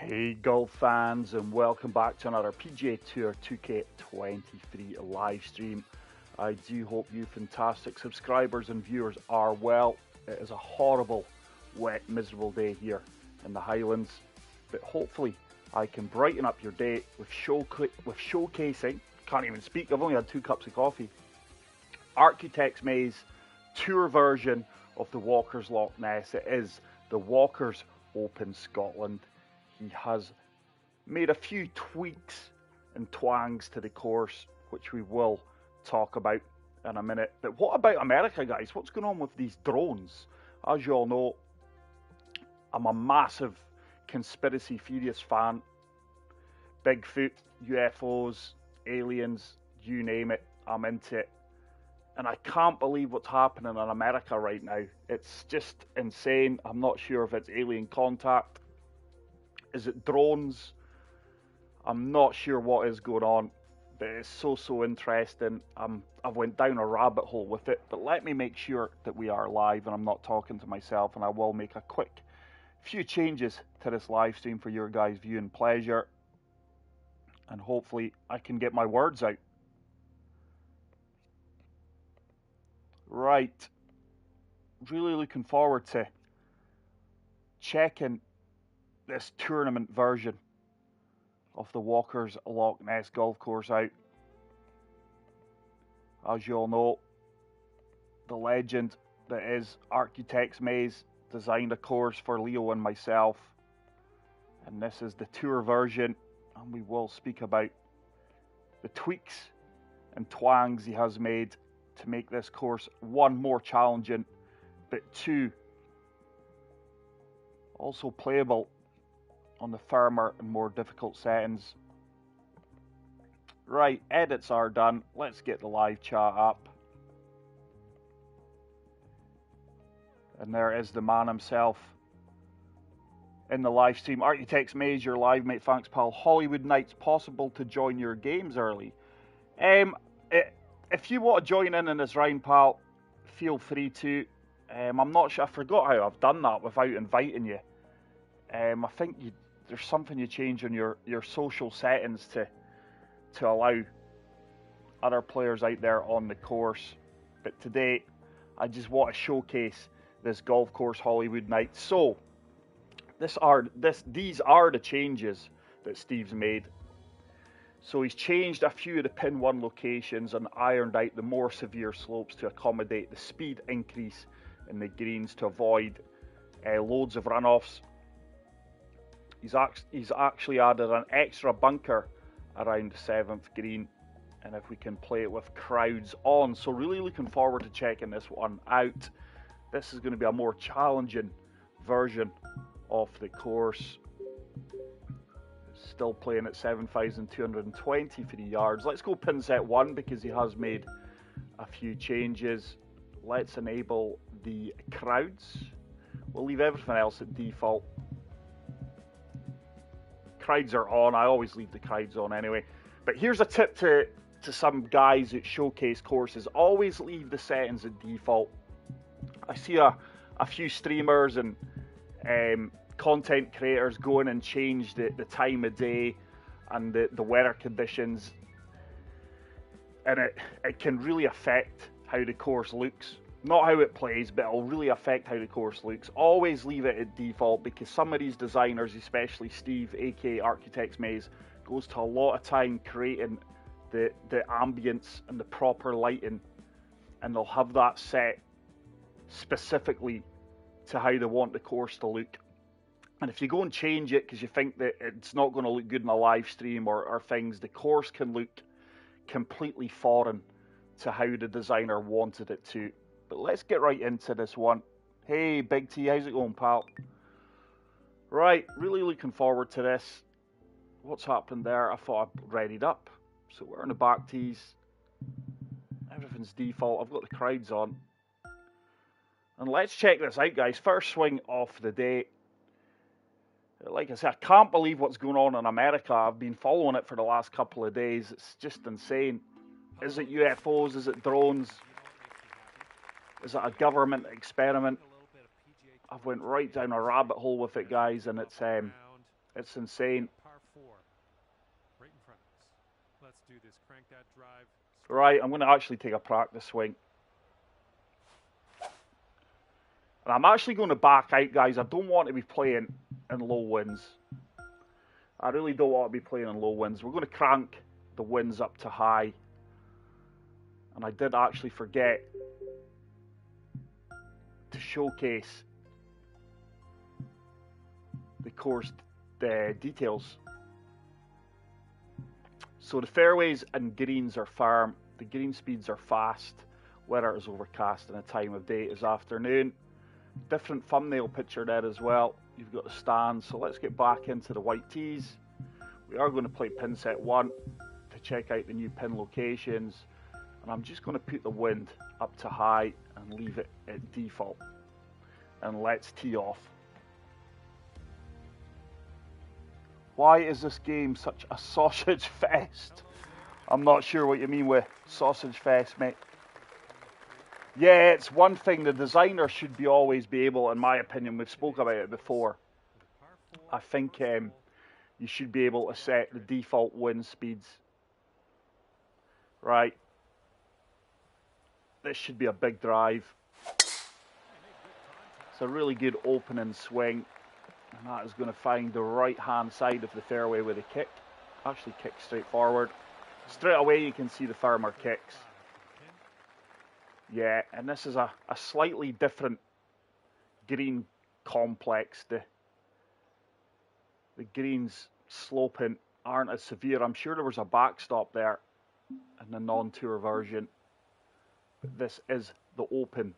Hey golf fans, and welcome back to another PGA Tour 2K23 live stream. I do hope you fantastic subscribers and viewers are well. It is a horrible, wet, miserable day here in the Highlands, but hopefully I can brighten up your day with showcasing, can't even speak, I've only had 2 cups of coffee, Architects Maze Tour version of the Walker's Loch Ness. It is the Walker's Open Scotland. He has made a few tweaks and twangs to the course, which we will talk about in a minute. But what about America, guys? What's going on with these drones? As you all know, I'm a massive conspiracy theorist fan. Bigfoot, UFOs, aliens, you name it, I'm into it. And I can't believe what's happening in America right now. It's just insane. I'm not sure if it's alien contact. Is it drones? I'm not sure what is going on, but it's so interesting. I've went down a rabbit hole with it, but let me make sure that we are live and I'm not talking to myself, and I will make a quick few changes to this live stream for your guys' viewing pleasure, and hopefully I can get my words out. Right, really looking forward to checking this tournament version of the Walker's Loch Ness golf course out. As you all know, the legend that is Architects Maze designed a course for Leo and myself, and this is the tour version, and we will speak about the tweaks and twangs he has made to make this course, 1, more challenging, but 2, also playable on the firmer and more difficult settings. Right, edits are done. Let's get the live chat up. And there is the man himself in the live stream. Architects Maze, your live mate. Thanks, pal. Hollywood Nights, possible to join your games early? If you want to join in this round, pal, feel free to. I'm not sure. I forgot how I've done that without inviting you. I think there's something you change on your social settings to allow other players out there on the course. But today, I just want to showcase this golf course Hollywood Nights. So, these are the changes that Steve's made. So he's changed a few of the pin 1 locations and ironed out the more severe slopes to accommodate the speed increase in the greens to avoid loads of runoffs. He's actually added an extra bunker around the 7th green, and if we can play it with crowds on. So really looking forward to checking this one out. This is going to be a more challenging version of the course. Still playing at 7,223 yards. Let's go pin set 1 because he has made a few changes. Let's enable the crowds. We'll leave everything else at default. Crowds are on. I always leave the crowds on anyway. But here's a tip to some guys that showcase courses. Always leave the settings at default. I see a few streamers and content creators go in and change the time of day and the weather conditions, and it can really affect how the course looks. Not how it plays, but it'll really affect how the course looks. Always leave it at default, because some of these designers, especially Steve, aka Architects Maze, goes to a lot of time creating the ambience and the proper lighting, and they'll have that set specifically to how they want the course to look. And if you go and change it because you think that it's not going to look good in a live stream or things, the course can look completely foreign to how the designer wanted it to. But let's get right into this one. Hey, Big T, how's it going, pal? Right, really looking forward to this. What's happened there? I thought I'd readied up. So we're in the back tees. Everything's default. I've got the crowds on. And let's check this out, guys. First swing of the day. Like I said, I can't believe what's going on in America. I've been following it for the last couple of days. It's just insane. Is it UFOs? Is it drones? Is it a government experiment? I've went right down a rabbit hole with it, guys, and it's It's insane. Par 4, right in front of us. Let's do this. Crank that drive. Right, I'm going to actually take a practice swing. And I'm actually going to back out, guys. I don't want to be playing in low winds. I really don't want to be playing in low winds. We're going to crank the winds up to high. And I did actually forget to showcase the course details. So the fairways and greens are firm. The green speeds are fast. Weather is overcast and the time of day is afternoon. Different thumbnail picture there as well. You've got the stand. So let's get back into the white tees. We are going to play pin set 1 to check out the new pin locations. And I'm just going to put the wind up to high and leave it at default. And let's tee off. Why is this game such a sausage fest? I'm not sure what you mean with sausage fest, mate. Yeah, it's one thing the designer should be always be able, in my opinion, we've spoke about it before. I think you should be able to set the default wind speeds. Right. This should be a big drive. It's a really good opening swing. And that is going to find the right hand side of the fairway with a kick. Actually kick straight forward. Straight away you can see the firmer kicks. Yeah, and this is a slightly different green complex. The greens sloping aren't as severe. I'm sure there was a backstop there in the non-tour version. But this is the open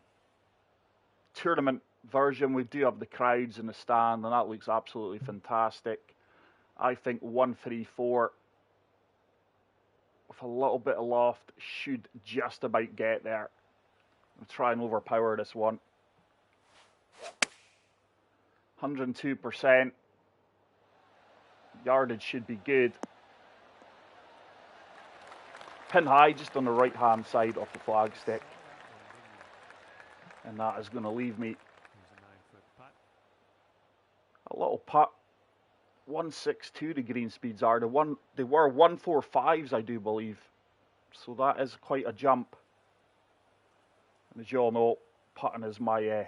tournament version. We do have the crowds in the stand and that looks absolutely fantastic. I think 134 with a little bit of loft should just about get there. I'll try and overpower this one. 102%. Yardage should be good. Pin high just on the right hand side of the flagstick. And that is going to leave me a little putt. 162 the green speeds are. They were 145s, I do believe. So that is quite a jump. And as you all know, putting is my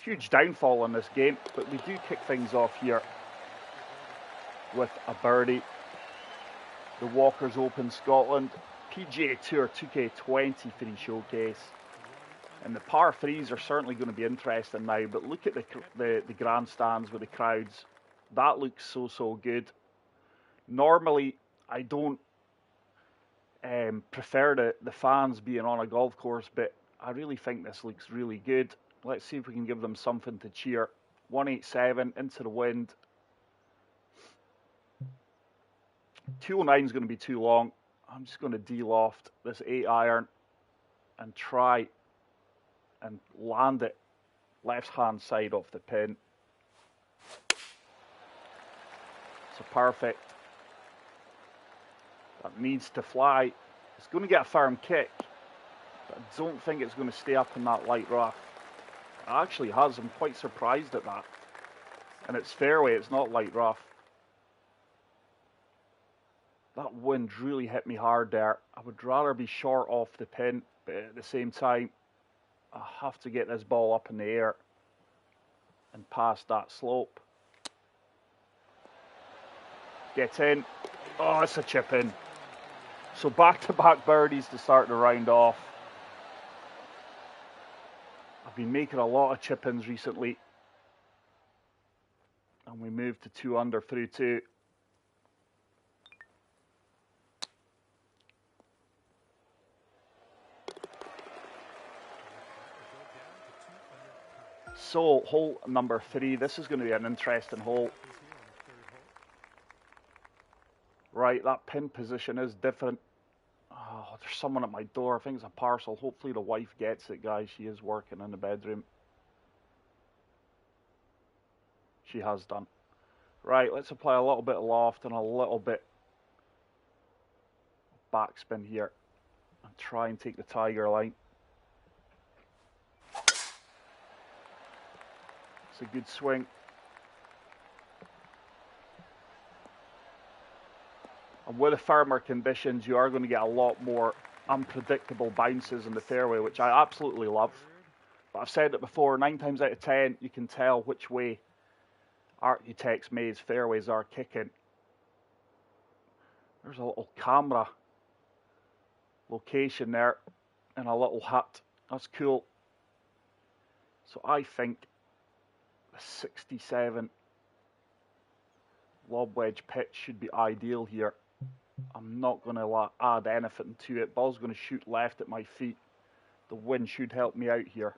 huge downfall in this game. But we do kick things off here with a birdie. The Walkers Open Scotland PGA Tour 2K20 free showcase. And the par 3s are certainly going to be interesting now. But look at the grandstands with the crowds. That looks so good. Normally, I don't prefer the fans being on a golf course, but I really think this looks really good. Let's see if we can give them something to cheer. 187 into the wind. 209 is going to be too long. I'm just going to de-loft this 8-iron and try and land it left hand side off the pin. So perfect. That needs to fly. It's going to get a firm kick, but I don't think it's going to stay up in that light rough. It actually has. I'm quite surprised at that. And it's fairway, it's not light rough. That wind really hit me hard there. I would rather be short off the pin, but at the same time, I have to get this ball up in the air and past that slope. Get in. Oh, it's a chip in. So back-to-back birdies to start the round off. I've been making a lot of chip-ins recently. And we moved to 2 under through 2. So, hole number 3. This is going to be an interesting hole. Right, that pin position is different. Oh, there's someone at my door. I think it's a parcel. Hopefully the wife gets it, guys. She is working in the bedroom. She has done. Right, let's apply a little bit of loft and a little bit of backspin here. And try and take the tiger line. It's a good swing. And with the firmer conditions, you are going to get a lot more unpredictable bounces in the fairway, which I absolutely love. But I've said it before, 9 times out of 10, you can tell which way Architects Maze fairways are kicking. There's a little camera location there in a little hut. That's cool. So I think the 67 lob wedge pitch should be ideal here. I'm not going to add anything to it. Ball's going to shoot left at my feet. The wind should help me out here.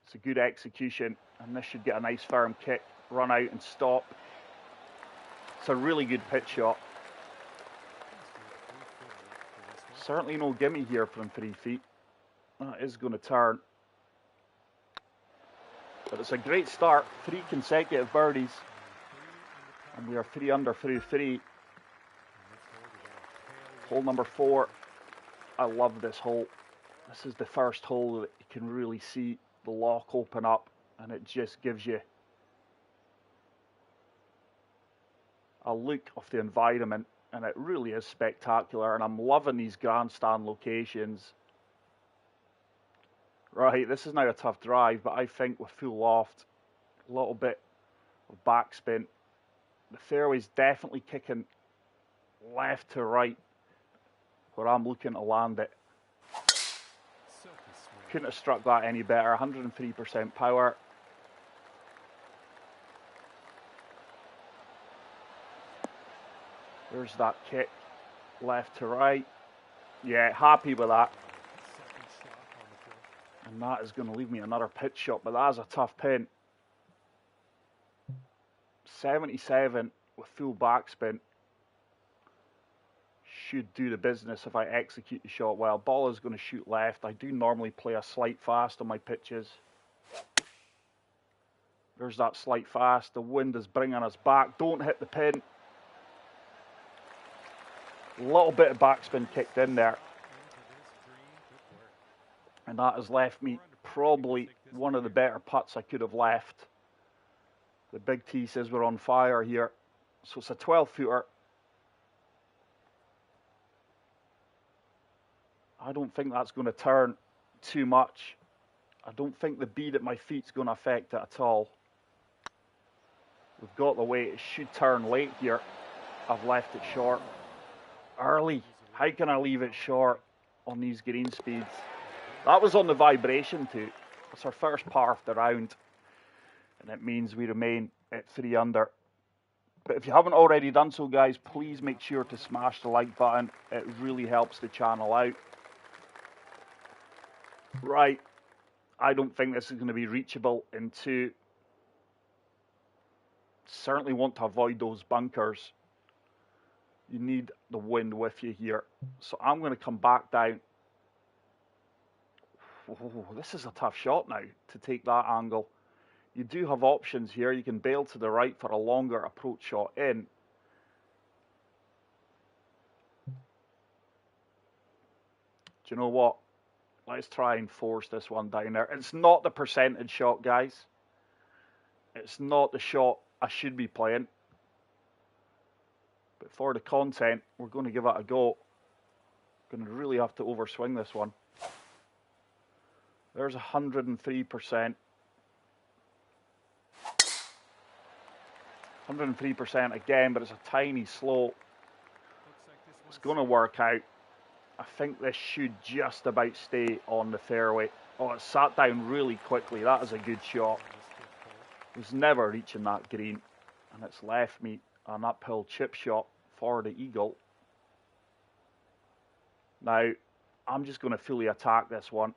It's a good execution, and this should get a nice firm kick, run out and stop. It's a really good pitch shot. Certainly no gimme here from 3 feet. That is going to turn. But it's a great start. 3 consecutive birdies. And we are 3 under through 3. Hole number 4. I love this hole. This is the first hole that you can really see the lock open up, and it just gives you a look of the environment, and it really is spectacular. And I'm loving these grandstand locations. Right, this is now a tough drive, but I think with full loft, a little bit of backspin, the fairway's definitely kicking left to right where I'm looking to land it. Couldn't have struck that any better. 103% power. There's that kick left to right. Yeah, happy with that. And that is going to leave me another pitch shot, but that is a tough pin. 77 with full backspin should do the business if I execute the shot well. Ball is going to shoot left. I do normally play a slight fast on my pitches. There's that slight fast. The wind is bringing us back. Don't hit the pin. A little bit of backspin kicked in there. And that has left me probably one of the better putts I could have left. The big tee says we're on fire here. So it's a 12-footer. I don't think that's going to turn too much. I don't think the bead at my feet's going to affect it at all. We've got the weight. It should turn late here. I've left it short. Early. How can I leave it short on these green speeds? That was on the vibration too. It's our first par of the round. And it means we remain at 3 under. But if you haven't already done so, guys, please make sure to smash the like button. It really helps the channel out. Right. I don't think this is going to be reachable in 2. Certainly want to avoid those bunkers. You need the wind with you here. So I'm going to come back down. Oh, this is a tough shot now to take that angle. You do have options here. You can bail to the right for a longer approach shot in. Do you know what? Let's try and force this one down there. It's not the percentage shot, guys. It's not the shot I should be playing. But for the content, we're going to give it a go. Going to really have to overswing this one. There's 103%. 103% again, but it's a tiny slope. It's going to work out. I think this should just about stay on the fairway. Oh, it sat down really quickly. That is a good shot. It was never reaching that green. And it's left me an uphill chip shot for the eagle. Now, I'm just going to fully attack this one.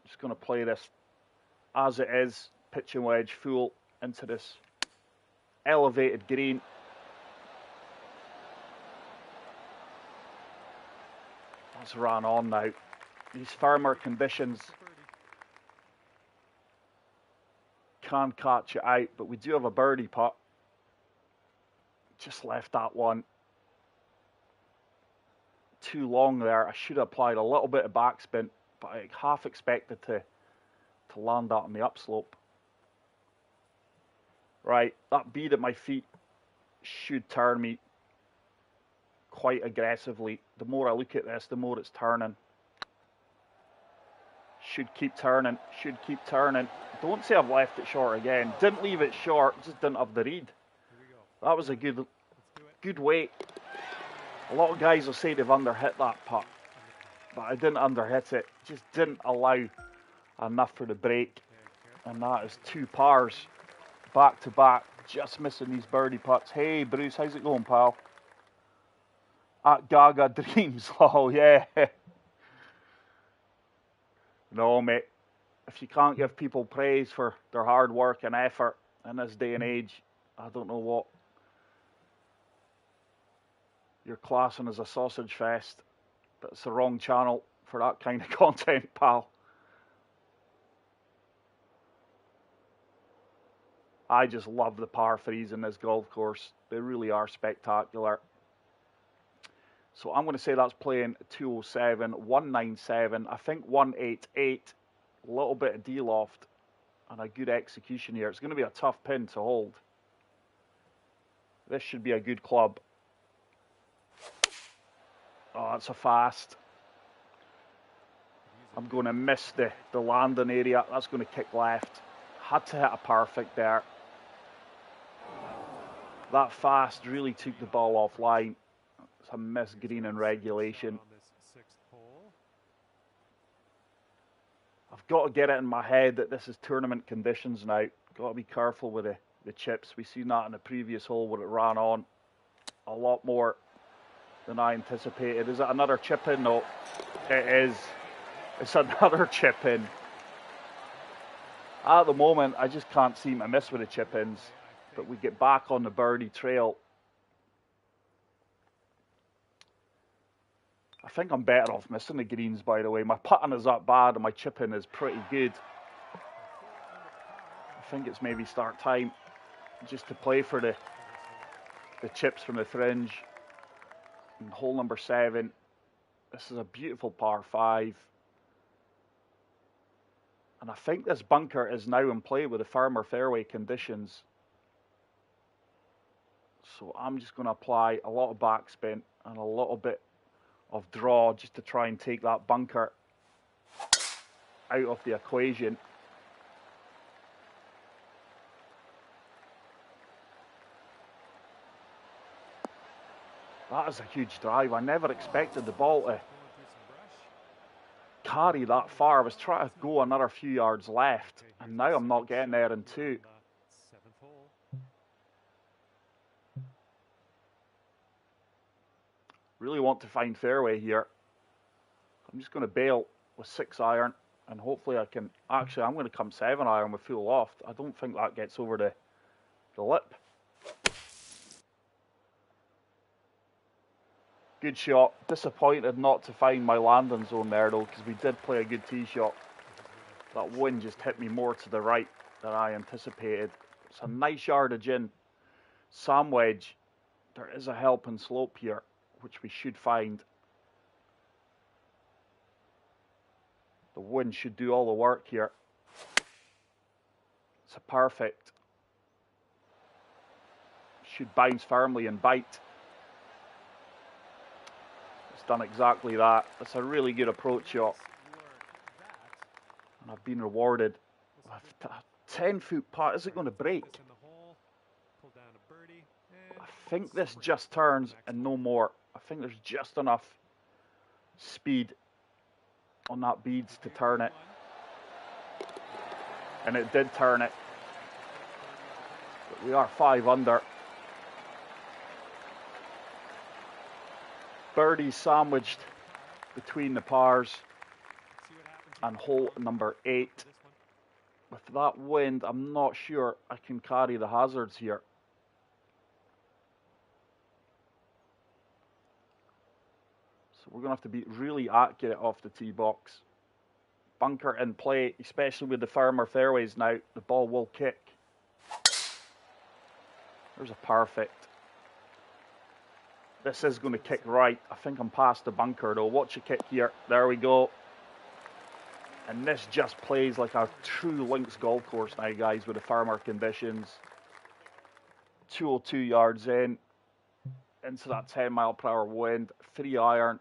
Just going to play this as it is. Pitch and wedge full into this elevated green. That's ran on now. These firmer conditions can catch it out, but we do have a birdie putt. Just left that one too long there. I should have applied a little bit of backspin, but I half expected to land that on the upslope. Right, that bead at my feet should turn me quite aggressively. The more I look at this, the more it's turning. Should keep turning. Should keep turning. Don't say I've left it short again. Didn't leave it short, just didn't have the read. That was a good weight. A lot of guys will say they've underhit that putt, but I didn't underhit it. Just didn't allow enough for the break. And that is 2 pars back to back. Just missing these birdie putts. Hey Bruce, how's it going, pal? At Gaga Dreams. Oh yeah. No, mate. If you can't give people praise for their hard work and effort in this day and age, I don't know what you're classing as a sausage fest. But it's the wrong channel for that kind of content, pal. I just love the par threes in this golf course. They really are spectacular. So I'm going to say that's playing 207, 197, I think 188. A little bit of D-loft and a good execution here. It's going to be a tough pin to hold. This should be a good club. Oh, that's a fast. I'm going to miss the landing area. That's going to kick left. Had to hit a perfect there. That fast really took the ball offline. It's a miss green in regulation. I've got to get it in my head that this is tournament conditions now. Got to be careful with the chips. We've seen that in the previous hole where it ran on a lot more than I anticipated. Is it another chip in? No, it is. It's another chip in. At the moment, I just can't seem to miss with the chip ins. But we get back on the birdie trail. I think I'm better off missing the greens, by the way. My putting is that bad and my chipping is pretty good. I think it's maybe start time just to play for the chips from the fringe. And hole number 7. This is a beautiful par 5. And I think this bunker is now in play with the firmer fairway conditions. So I'm just going to apply a lot of backspin and a little bit of draw just to try and take that bunker out of the equation. That is a huge drive. I never expected the ball to carry that far. I was trying to go another few yards left, and now I'm not getting there in 2. Really want to find fairway here. I'm just going to bail with 6 iron, and hopefully I can. Actually, I'm going to come 7 iron with full loft. I don't think that gets over the lip. Good shot. Disappointed not to find my landing zone there though, because we did play a good tee shot. That wind just hit me more to the right than I anticipated. It's a nice yardage in. Sam wedge. There is a helping slope here, which we should find. The wind should do all the work here. It's a perfect. Should bounce firmly and bite. It's done exactly that. It's a really good approach shot. And I've been rewarded with a 10-foot putt. Is it going to break? I think this just turns and no more. I think there's just enough speed on that beads to turn it. And it did turn it. But we are 5 under. Birdie sandwiched between the pars and hole number 8. With that wind, I'm not sure I can carry the hazards here. So we're going to have to be really accurate off the tee box. Bunker in play, especially with the firmer fairways now. The ball will kick. There's a perfect. This is going to kick right. I think I'm past the bunker though. Watch it kick here. There we go. And this just plays like a true links golf course now, guys, with the firmer conditions. 202 yards in, into that 10-mile-per-hour wind, 3-iron.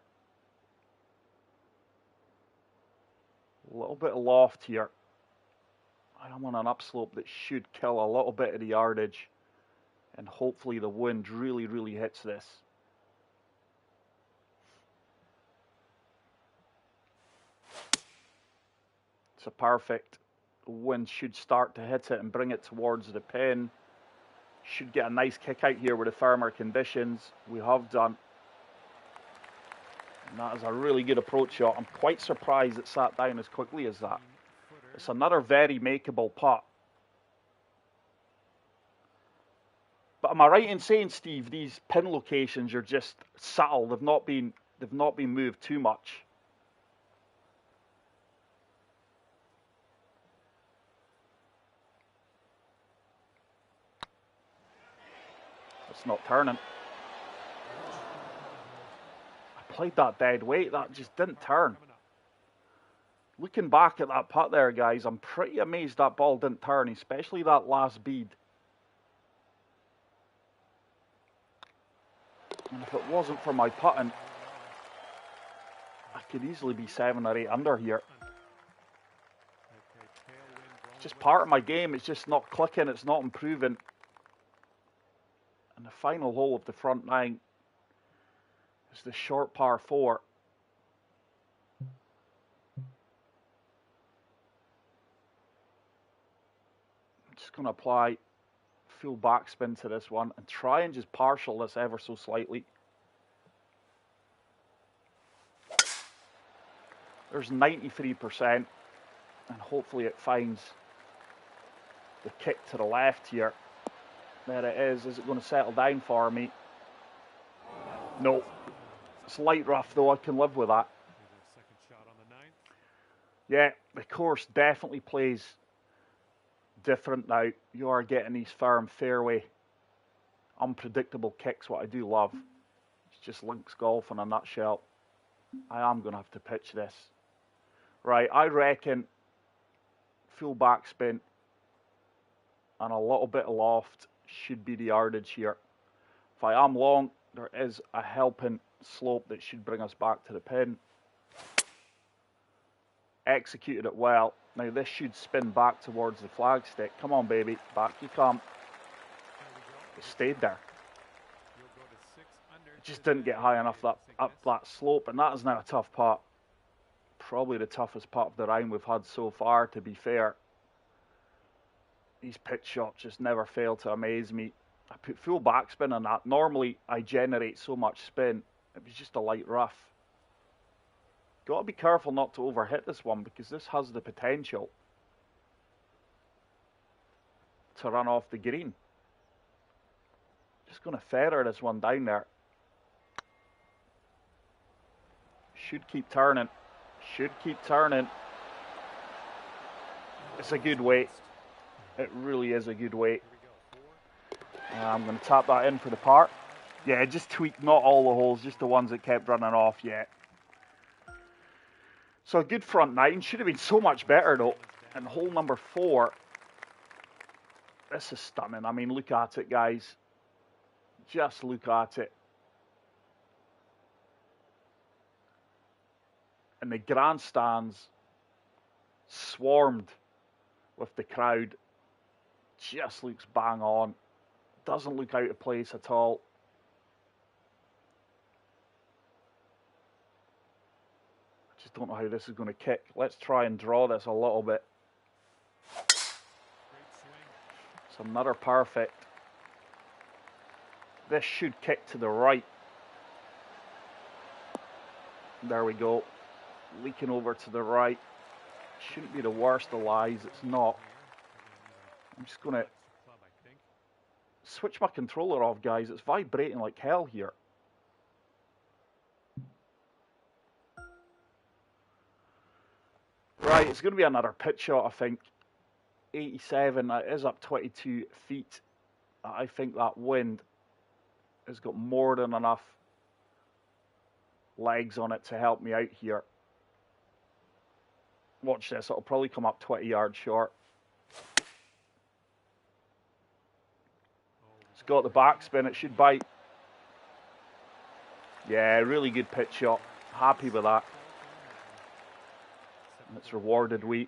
A little bit of loft here. I'm on an upslope that should kill a little bit of the yardage, and hopefully the wind really, really hits this. It's a perfect. The wind should start to hit it and bring it towards the pin. Should get a nice kick out here with the firmer conditions. We have done. And that is a really good approach shot. I'm quite surprised it sat down as quickly as that. It's another very makeable putt. But am I right in saying, Steve, these pin locations are just subtle? They've not been moved too much. It's not turning. I played that dead weight. That just didn't turn. Looking back at that putt there, guys, I'm pretty amazed that ball didn't turn, especially that last bead. And if it wasn't for my putting, I could easily be 7 or 8 under here. It's just part of my game. It's just not clicking. It's not improving. And the final hole of the front 9 is the short par 4. I'm just going to apply full backspin to this one and try and just partial this ever so slightly. There's 93%, and hopefully it finds the kick to the left here. There it is. Is it going to settle down for me? No. It's light rough though. I can live with that. Yeah, the course definitely plays different now. You are getting these firm fairway, unpredictable kicks, what I do love. It's just links golf in a nutshell. I am going to have to pitch this. Right, I reckon full backspin and a little bit of loft should be the yardage here. If I am long, there is a helping slope that should bring us back to the pin. Executed it well. Now this should spin back towards the flagstick. Come on, baby, back you come. It stayed there. It just didn't get high enough up that slope, and that is now a tough putt. Probably the toughest putt of the round we've had so far, to be fair. These pitch shots just never fail to amaze me. I put full backspin on that. Normally I generate so much spin. It was just a light rough. Got to be careful not to overhit this one, because this has the potential to run off the green. Just going to feather this one down there. Should keep turning. Should keep turning. It's a good weight. It really is a good weight. I'm going to tap that in for the par. Yeah, just tweaked not all the holes, just the ones that kept running off. Yeah. So a good front 9. Should have been so much better though. And hole number 4. This is stunning. I mean, look at it, guys. Just look at it. And the grandstands swarmed with the crowd. Just looks bang on. Doesn't look out of place at all. I just don't know how this is going to kick. Let's try and draw this a little bit. It's another perfect. This should kick to the right. There we go. Leaking over to the right. Shouldn't be the worst of lies. It's not. I'm just going to switch my controller off, guys. It's vibrating like hell here. Right, it's going to be another pitch shot, I think. 87, that is up 22 feet. I think that wind has got more than enough legs on it to help me out here. Watch this, it'll probably come up 20 yards short. It's got the backspin. It should bite. Yeah, really good pitch shot. Happy with that. And it's rewarded me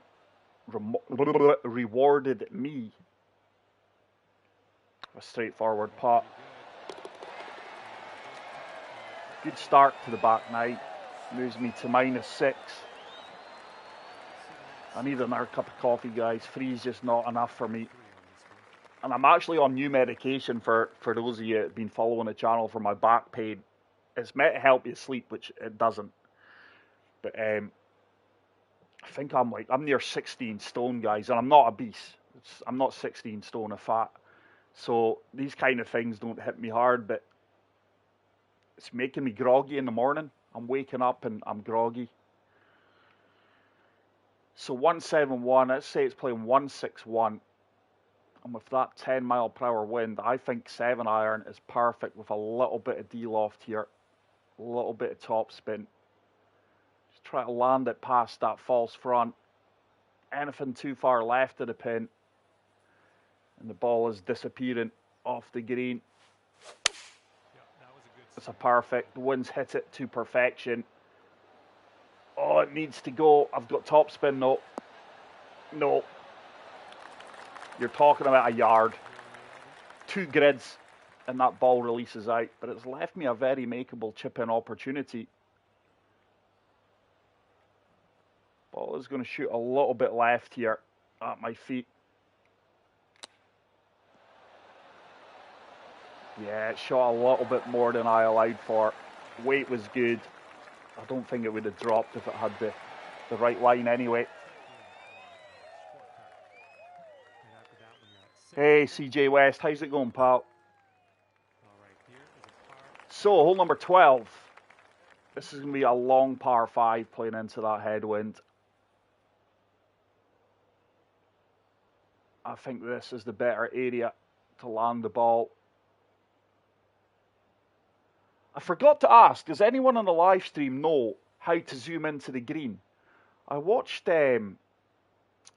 a straightforward putt. Good start to the back nine. Moves me to -6. I need another cup of coffee, guys. 3's just not enough for me. And I'm actually on new medication for those of you that have been following the channel for my back pain. It's meant to help you sleep, which it doesn't. But I think I'm near 16 stone, guys, and I'm not obese. I'm not 16 stone of fat. So these kind of things don't hit me hard, but it's making me groggy in the morning. I'm waking up and I'm groggy. So 171, let's say it's playing 161. And with that 10-mile-per-hour wind, I think 7-iron is perfect with a little bit of D-loft here. A little bit of topspin. Just try to land it past that false front. Anything too far left of the pin, and the ball is disappearing off the green. It's a perfect. The wind's hit it to perfection. Oh, it needs to go. I've got topspin. No. No. You're talking about a yard. 2 grids, and that ball releases out. But it's left me a very makeable chip-in opportunity. Ball is going to shoot a little bit left here at my feet. Yeah, it shot a little bit more than I allowed for. Weight was good. I don't think it would have dropped if it had the right line anyway. Hey, CJ West, how's it going, pal? So, hole number 12. This is going to be a long par 5 playing into that headwind. I think this is the better area to land the ball. I forgot to ask, does anyone on the live stream know how to zoom into the green? I watched,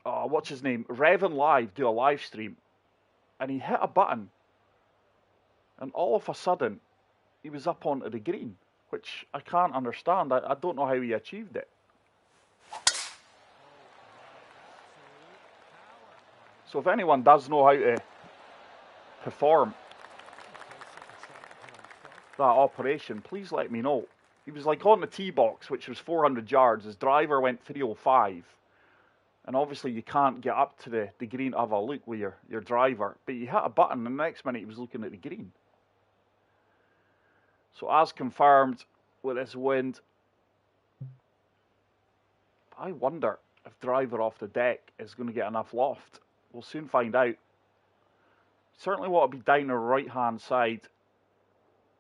what's his name, Revan Live do a live stream, and he hit a button, and all of a sudden, he was up onto the green, which I can't understand. I don't know how he achieved it. So if anyone does know how to perform that operation, please let me know. He was like on the tee box, which was 400 yards. His driver went 305. And obviously you can't get up to the green to have a look with your driver. But he hit a button and the next minute he was looking at the green. So as confirmed with this wind, I wonder if driver off the deck is going to get enough loft. We'll soon find out. Certainly want to be down the right hand side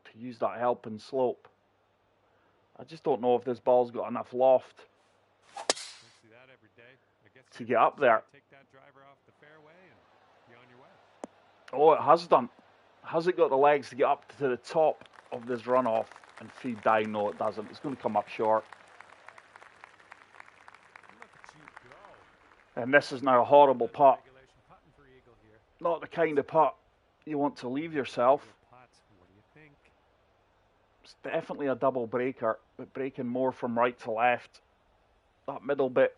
to use that helping slope. I just don't know if this ball's got enough loft to get up there. Oh, it has done. Has it got the legs to get up to the top of this runoff and feed down? No, it doesn't. It's going to come up short. And this is now a horrible putt. Not the kind of putt you want to leave yourself. It's definitely a double breaker, but breaking more from right to left. That middle bit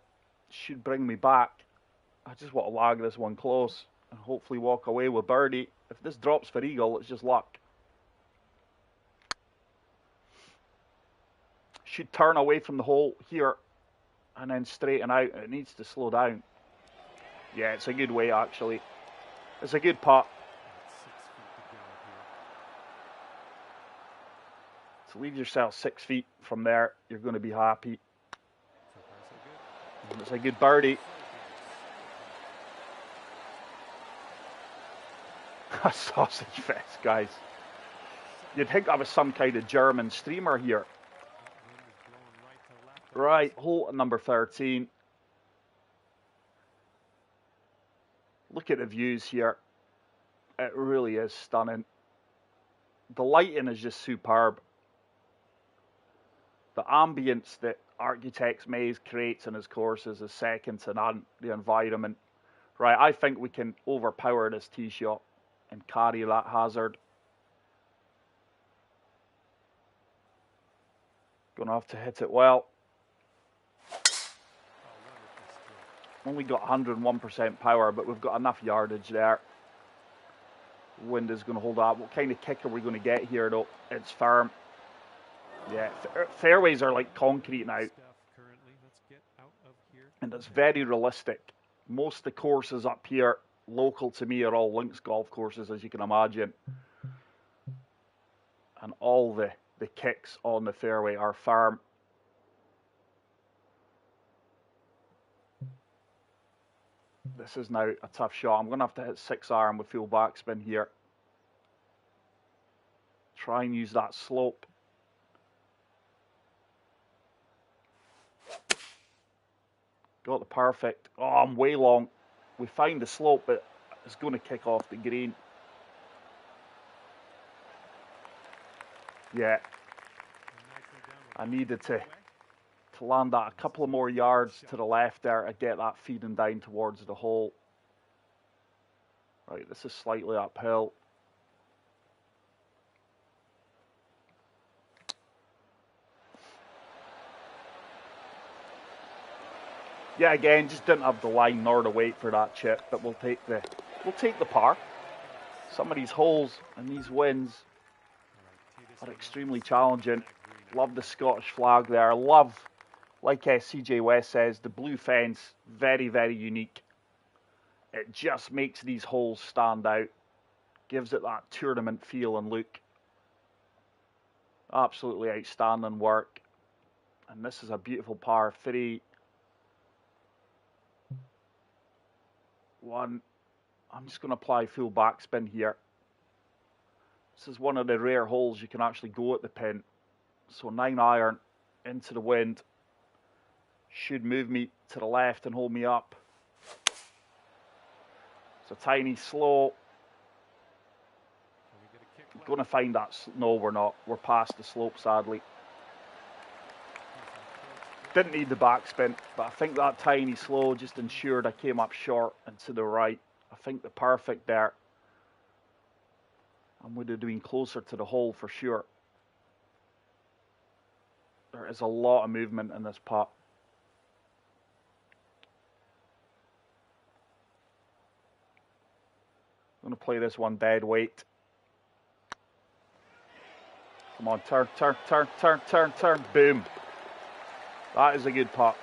should bring me back. I just want to lag this one close and hopefully walk away with birdie. If this drops for eagle, it's just luck. Should turn away from the hole here and then straighten out. It needs to slow down. Yeah, it's a good way actually. It's a good putt. So leave yourself 6 feet from there. You're going to be happy. And it's a good birdie. A sausage fest, guys. You'd think I was some kind of German streamer here. Right, hole number 13. Look at the views here. It really is stunning. The lighting is just superb. The ambience that Architects Maze creates in his courses is second to none. The environment. Right, I think we can overpower this tee shot. and carry that hazard. Gonna have to hit it well. Only got 101% power, but we've got enough yardage there. Wind is going to hold up. What kind of kick are we going to get here, though? It's firm. Yeah, fairways are like concrete now. And it's very realistic. Most of the courses up here, local to me, are all links golf courses, as you can imagine. And all the kicks on the fairway are firm. This is now a tough shot. I'm going to have to hit 6-iron with full backspin here. Try and use that slope. Got the perfect. Oh, I'm way long. We find the slope, but it's going to kick off the green. Yeah. I needed to land that a couple of more yards to the left there to get that feeding down towards the hole. Right, this is slightly uphill. Yeah, again, just didn't have the line nor the weight for that chip, but we'll take the par. Some of these holes and these winds are extremely challenging. Love the Scottish flag there. Love, like CJ West says, the blue fence, very, very unique. It just makes these holes stand out. Gives it that tournament feel and look. Absolutely outstanding work. And this is a beautiful par 3. One. I'm just going to apply full backspin here. This is one of the rare holes you can actually go at the pin. So 9-iron into the wind. Should move me to the left and hold me up. It's a tiny slow. I'm going to find that. No, we're not. We're past the slope, sadly. Didn't need the backspin, but I think that tiny slow just ensured I came up short and to the right. I think the perfect there. I would have been closer to the hole for sure. There is a lot of movement in this putt. I'm going to play this one dead weight. Come on, turn, turn, turn, turn, turn, turn. Boom. That is a good putt.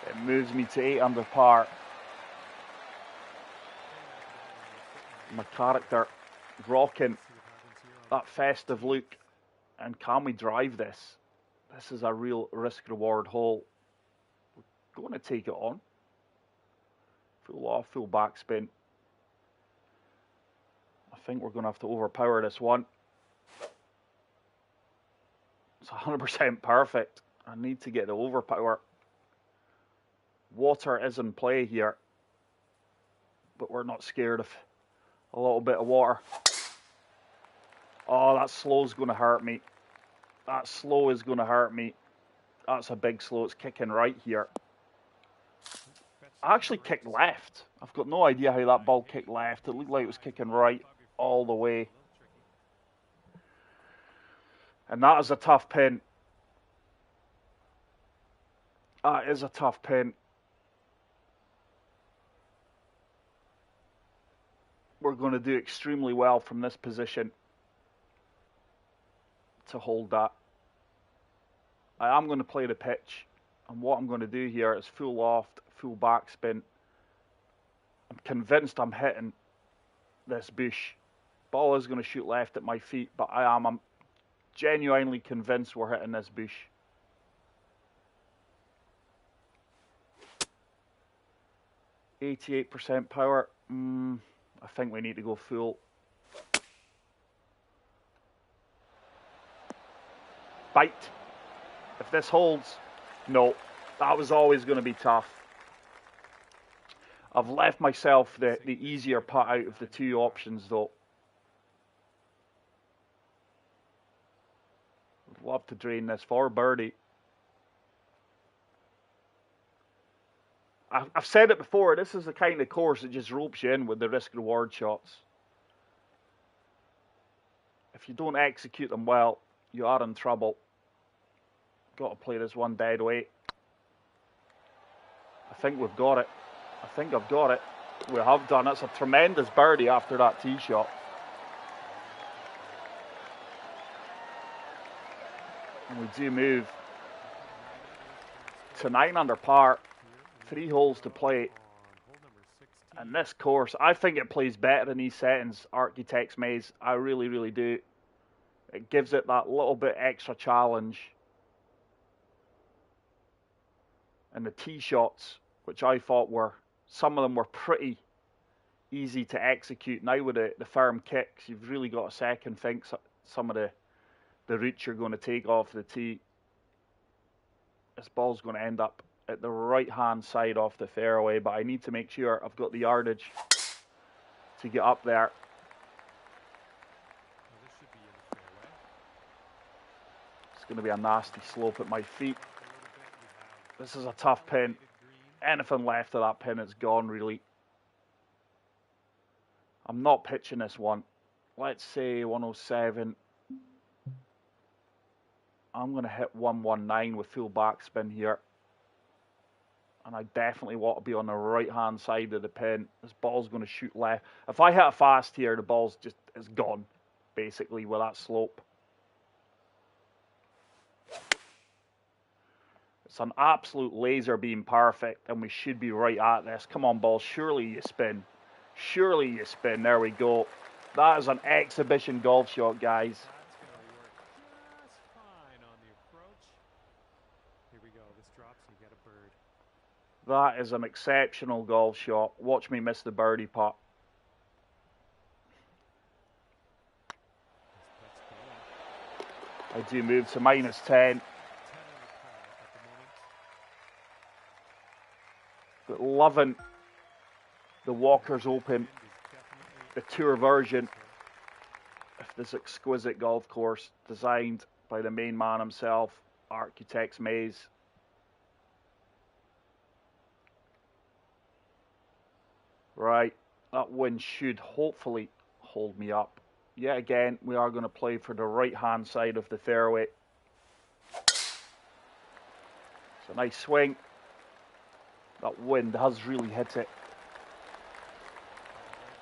It moves me to 8 under par. My character rocking that festive look. And can we drive this? This is a real risk-reward hole. We're going to take it on. Full off, full backspin. I think we're going to have to overpower this one. It's 100% perfect. I need to get the overpower. Water is in play here. But we're not scared of a little bit of water. Oh, that slow's going to hurt me. That slow is going to hurt me. That's a big slow. It's kicking right here. I actually kicked left. I've got no idea how that ball kicked left. It looked like it was kicking right all the way. And that is a tough pin. That is a tough pin. We're going to do extremely well from this position to hold that. I am going to play the pitch. And what I'm going to do here is full loft, full backspin. I'm convinced I'm hitting this bush. Ball is going to shoot left at my feet, but I'm genuinely convinced we're hitting this bush. %88 power. I think we need to go full. Bite. If this holds, no. That was always going to be tough. I've left myself the easier putt out of the two options, though. Would love to drain this for birdie. I've said it before, this is the kind of course that just ropes you in with the risk-reward shots. If you don't execute them well, you are in trouble. Got to play this one dead weight. I think we've got it. I think I've got it. We have done it. It's a tremendous birdie after that tee shot. And we do move to 9 under par. 3 holes to play. And this course, I think it plays better in these settings, Architect's Maze. I really, really do. It gives it that little bit extra challenge. And the tee shots, which I thought were, some of them were pretty easy to execute. Now with the firm kicks, you've really got a second think some of the routes you're going to take off the tee. This ball's going to end up at the right hand side off the fairway, but I need to make sure I've got the yardage to get up there. It's going to be a nasty slope at my feet. This is a tough pin. Anything left of that pin is gone, really. I'm not pitching this one. Let's say 107. I'm going to hit 119 with full backspin here. And I definitely want to be on the right-hand side of the pin. This ball's going to shoot left. If I hit it fast here, the ball's just is gone, basically, with that slope. It's an absolute laser beam perfect, and we should be right at this. Come on, ball. Surely you spin. Surely you spin. There we go. That is an exhibition golf shot, guys. That is an exceptional golf shot. Watch me miss the birdie putt. I do move to -10. But loving the Walker's Open, the tour version of this exquisite golf course designed by the main man himself, Architect's Maze. Right, that wind should hopefully hold me up. Yet again, we are going to play for the right-hand side of the fairway. It's a nice swing. That wind has really hit it.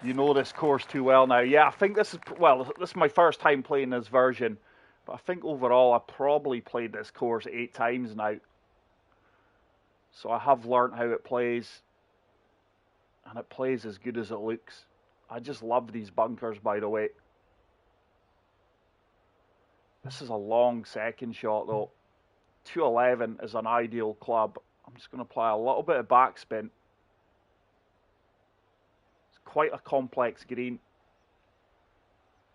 You know this course too well now. Yeah, I think this is, well, this is my first time playing this version. But I think overall I probably played this course 8 times now. So I have learned how it plays. And it plays as good as it looks. I just love these bunkers, by the way. This is a long second shot, though. 211 is an ideal club. I'm just going to apply a little bit of backspin. It's quite a complex green.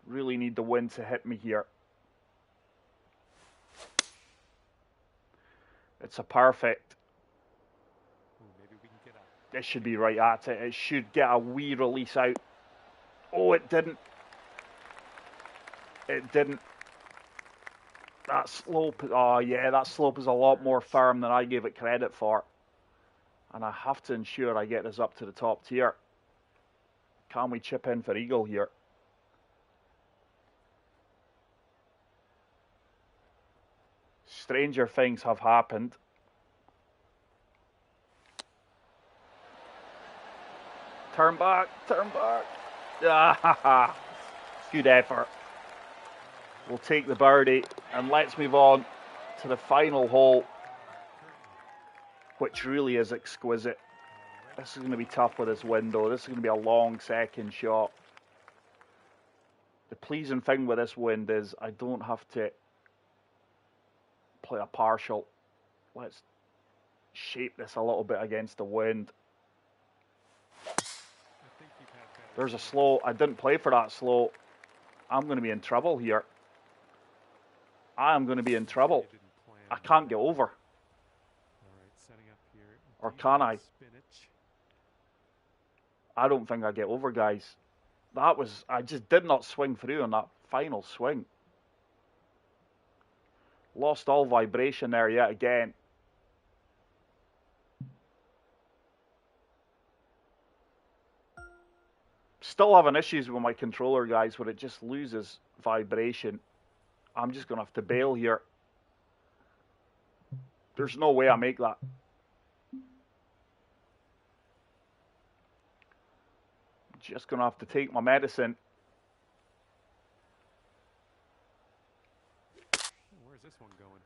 Really need the wind to hit me here. It's a perfect. This should be right at it. It should get a wee release out. Oh, it didn't. It didn't. That slope, oh yeah, that slope is a lot more firm than I gave it credit for. And I have to ensure I get this up to the top tier. Can we chip in for eagle here? Stranger things have happened. Turn back, turn back. Ah, good effort. We'll take the birdie and let's move on to the final hole, which really is exquisite. This is going to be tough with this window. This is going to be a long second shot. The pleasing thing with this wind is I don't have to play a partial. Let's shape this a little bit against the wind. There's a slow. I didn't play for that slow. I'm going to be in trouble here. I am going to be in trouble. I can't get over. Or can I? I don't think I get over, guys. That was, I just did not swing through on that final swing. Lost all vibration there yet again. Still having issues with my controller, guys, where it just loses vibration. I'm just going to have to bail here. There's no way I make that. Just going to have to take my medicine. Where's this one going?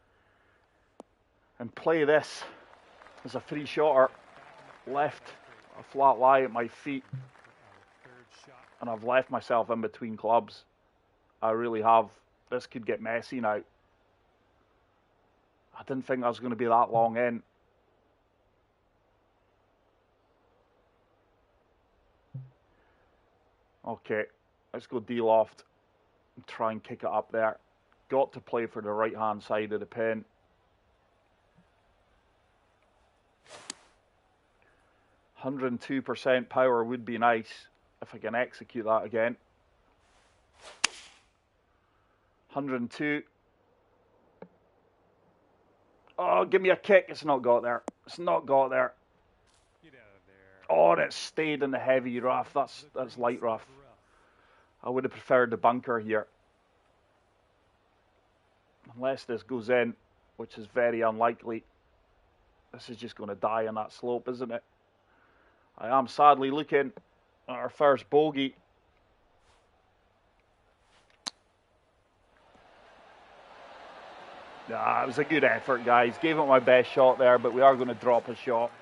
And play this as a free shotter. Left a flat lie at my feet. And I've left myself in between clubs. I really have. This could get messy now. I didn't think I was going to be that long in. Okay, let's go D-loft and try and kick it up there. Got to play for the right-hand side of the pin. %102% power would be nice if I can execute that again. 102. Oh, give me a kick. It's not got there. It's not got there. Get out of there. Oh, and it stayed in the heavy rough. That's light rough. I would have preferred the bunker here. Unless this goes in, which is very unlikely. This is just going to die on that slope, isn't it? I am sadly looking at our first bogey. Nah, it was a good effort, guys. Gave it my best shot there, but we are going to drop a shot.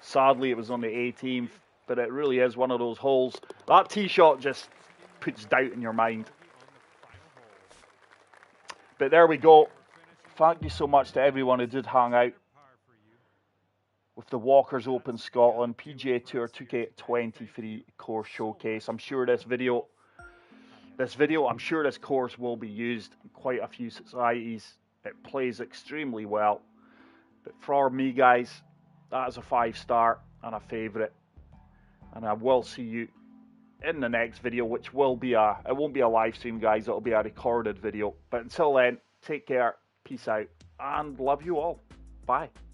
Sadly, it was on the 18th, but it really is one of those holes. That tee shot just puts doubt in your mind. But there we go. Thank you so much to everyone who did hang out with the Walkers Open Scotland PGA Tour 2K23 course showcase. I'm sure this course will be used in quite a few societies. It plays extremely well. But for me, guys, that is a 5-star and a favourite. And I will see you in the next video, which will be it won't be a live stream, guys. It'll be a recorded video. But until then, take care, peace out, and love you all. Bye.